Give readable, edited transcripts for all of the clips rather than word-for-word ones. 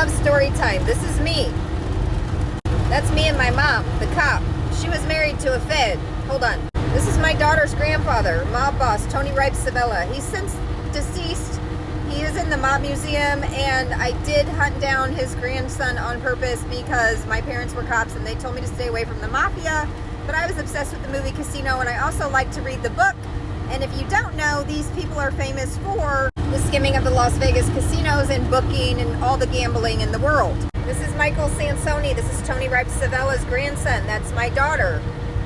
love story time. This is me. That's me and my mom, the cop. She was married to a Fed. Hold on. This is my daughter's grandfather, mob boss, Tony Ripe Savella. He's since deceased. He is in the mob museum, and I did hunt down his grandson on purpose because my parents were cops and they told me to stay away from the mafia. But I was obsessed with the movie Casino, and I also like to read the book. And if you don't know, these people are famous for the skimming of the Las Vegas casinos and booking and all the gambling in the world. This is Michael Sansoni. This is Tony Ripe Savella's grandson. That's my daughter,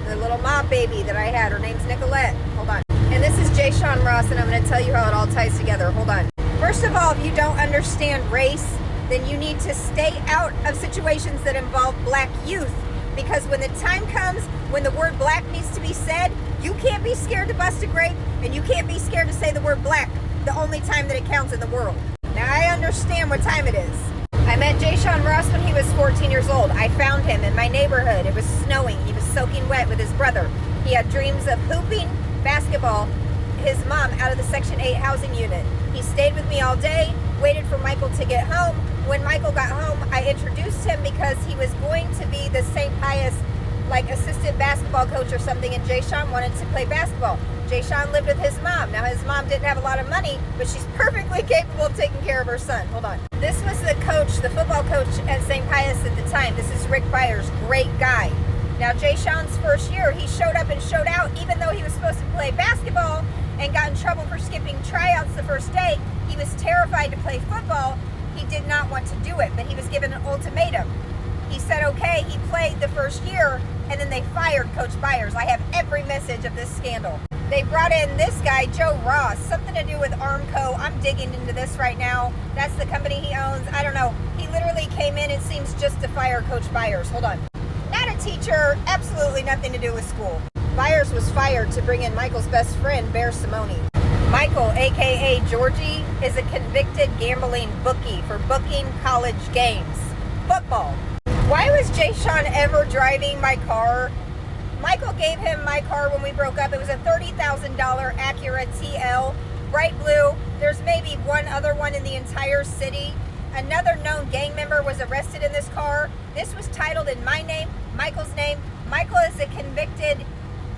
the little mob baby that I had. Her name's Nicolette. Hold on. And this is Jay Sean Ross, and I'm going to tell you how it all ties together. Hold on. First of all, if you don't understand race, then you need to stay out of situations that involve black youth. Because when the time comes when the word black needs to be said, you can't be scared to bust a grape, and you can't be scared to say the word black the only time that it counts in the world. Now, I understand what time it is. I met Jay Sean Ross when he was 14 years old. I found him in my neighborhood. It was snowing. He was soaking wet with his brother. He had dreams of hooping basketball his mom out of the Section 8 housing unit. He stayed with me all day, waited for Michael to get home. When Michael got home, I introduced him because he was going to be the St. Pius assistant basketball coach or something, and Jay Sean wanted to play basketball. Jay Sean lived with his mom. Now, his mom didn't have a lot of money, but she's perfectly capable of taking care of her son. Hold on. This was the coach, the football coach at St. Pius at the time. This is Rick Byers, great guy. Now, Jay Sean's first year, he showed up and showed out, even though he was supposed to play basketball and got in trouble for skipping tryouts the first day. He was terrified to play football. He did not want to do it, but he was given an ultimatum. He said, okay, he played the first year, and then they fired Coach Byers. I have every message of this scandal. They brought in this guy, Joe Ross, something to do with Armco. I'm digging into this right now. That's the company he owns. I don't know. He literally came in, it seems, just to fire Coach Byers. Hold on. Not a teacher, absolutely nothing to do with school. Byers was fired to bring in Michael's best friend, Bear Simone. Michael, aka Georgie, is a convicted gambling bookie for booking college games. Football. Why was Jay Sean ever driving my car? Michael gave him my car when we broke up. It was a $30,000 Acura TL, bright blue. There's maybe one other one in the entire city. Another known gang member was arrested in this car. This was titled in my name, Michael's name. Michael is a convicted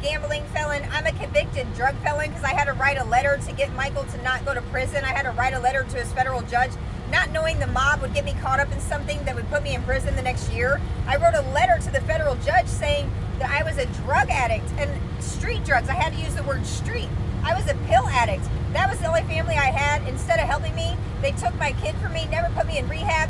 gambling felon. I'm a convicted drug felon because I had to write a letter to get Michael to not go to prison. I had to write a letter to his federal judge, not knowing the mob would get me caught up in something that would put me in prison the next year. I wrote a letter to the federal judge saying that I was a drug addict and street drugs. I had to use the word street. I was a pill addict. That was the only family I had. Instead of helping me, they took my kid from me, never put me in rehab.